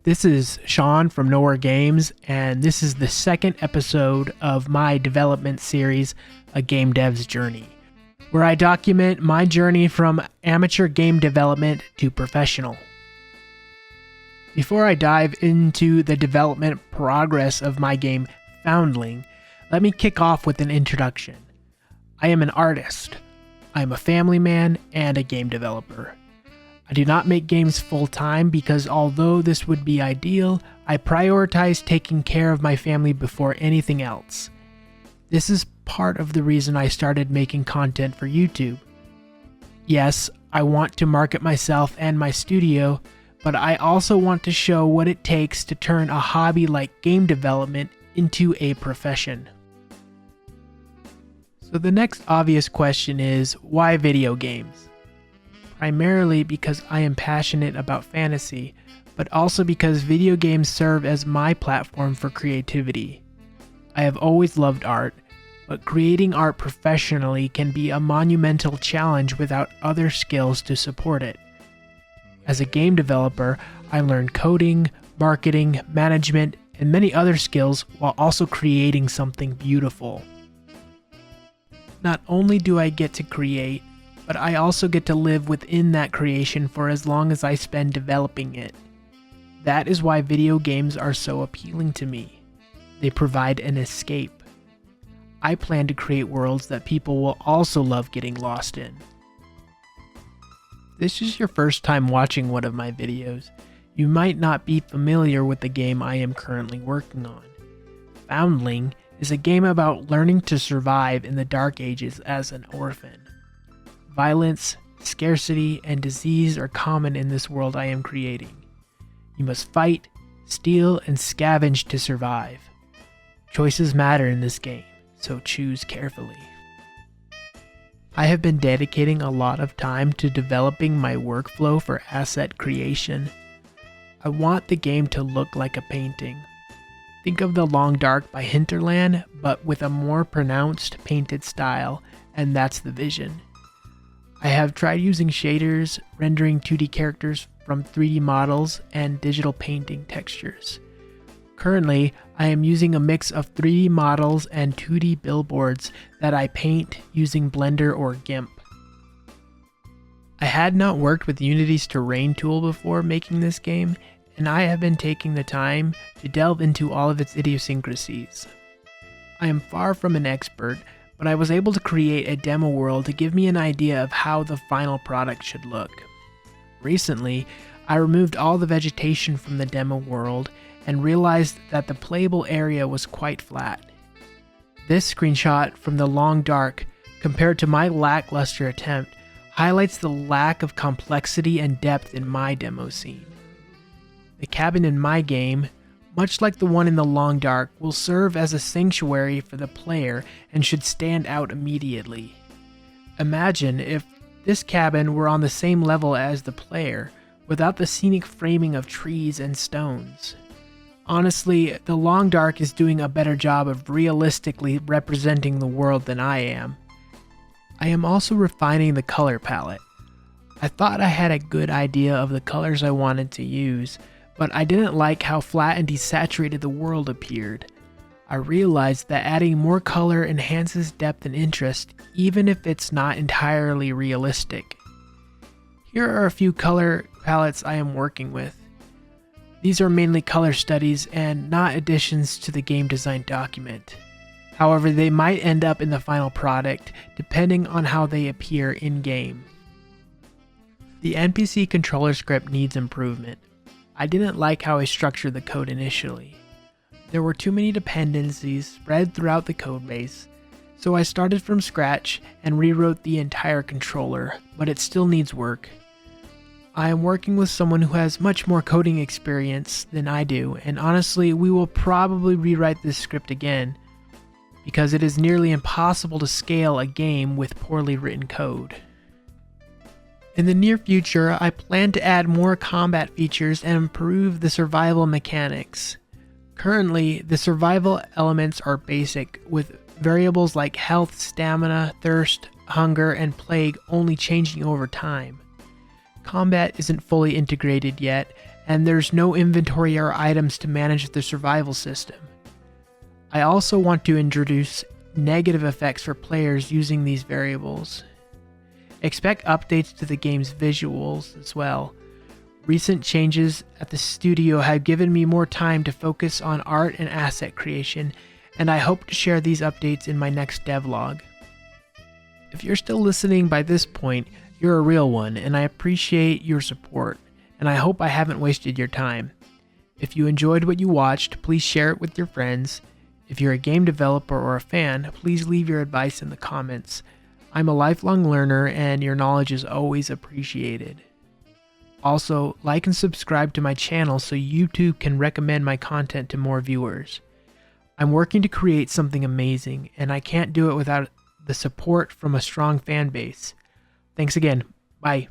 This is Sean from Nowhere Games, and this is the second episode of my development series, A Game Dev's Journey, where I document my journey from amateur game development to professional. Before I dive into the development progress of my game, Foundling, let me kick off with an introduction. I am an artist. I am a family man and a game developer. I do not make games full-time because although this would be ideal, I prioritize taking care of my family before anything else. This is part of the reason I started making content for YouTube. Yes, I want to market myself and my studio, but I also want to show what it takes to turn a hobby like game development into a profession. So the next obvious question is, why video games? Primarily because I am passionate about fantasy, but also because video games serve as my platform for creativity. I have always loved art, but creating art professionally can be a monumental challenge without other skills to support it. As a game developer, I learned coding, marketing, management, and many other skills while also creating something beautiful. Not only do I get to create, but I also get to live within that creation for as long as I spend developing it. That is why video games are so appealing to me. They provide an escape. I plan to create worlds that people will also love getting lost in. If this is your first time watching one of my videos, you might not be familiar with the game I am currently working on. Foundling is a game about learning to survive in the Dark Ages as an orphan. Violence, scarcity, and disease are common in this world I am creating. You must fight, steal, and scavenge to survive. Choices matter in this game, so choose carefully. I have been dedicating a lot of time to developing my workflow for asset creation. I want the game to look like a painting. Think of The Long Dark by Hinterland, but with a more pronounced painted style, and that's the vision. I have tried using shaders, rendering 2D characters from 3D models, and digital painting textures. Currently, I am using a mix of 3D models and 2D billboards that I paint using Blender or GIMP. I had not worked with Unity's terrain tool before making this game, and I have been taking the time to delve into all of its idiosyncrasies. I am far from an expert, but I was able to create a demo world to give me an idea of how the final product should look. Recently, I removed all the vegetation from the demo world and realized that the playable area was quite flat. This screenshot from The Long Dark, compared to my lackluster attempt, highlights the lack of complexity and depth in my demo scene. The cabin in my game, much like the one in The Long Dark, will serve as a sanctuary for the player and should stand out immediately. Imagine if this cabin were on the same level as the player, without the scenic framing of trees and stones. Honestly, The Long Dark is doing a better job of realistically representing the world than I am. I am also refining the color palette. I thought I had a good idea of the colors I wanted to use, but I didn't like how flat and desaturated the world appeared. I realized that adding more color enhances depth and interest, even if it's not entirely realistic. Here are a few color palettes I am working with. These are mainly color studies and not additions to the game design document. However, they might end up in the final product, depending on how they appear in-game. The NPC controller script needs improvement. I didn't like how I structured the code initially. There were too many dependencies spread throughout the codebase, so I started from scratch and rewrote the entire controller, but it still needs work. I am working with someone who has much more coding experience than I do, and honestly, we will probably rewrite this script again, because it is nearly impossible to scale a game with poorly written code. In the near future, I plan to add more combat features and improve the survival mechanics. Currently, the survival elements are basic, with variables like health, stamina, thirst, hunger, and plague only changing over time. Combat isn't fully integrated yet, and there's no inventory or items to manage the survival system. I also want to introduce negative effects for players using these variables. Expect updates to the game's visuals as well. Recent changes at the studio have given me more time to focus on art and asset creation, and I hope to share these updates in my next devlog. If you're still listening by this point, you're a real one, and I appreciate your support, and I hope I haven't wasted your time. If you enjoyed what you watched, please share it with your friends. If you're a game developer or a fan, please leave your advice in the comments. I'm a lifelong learner, and your knowledge is always appreciated. Also, like and subscribe to my channel so YouTube can recommend my content to more viewers. I'm working to create something amazing, and I can't do it without the support from a strong fan base. Thanks again. Bye.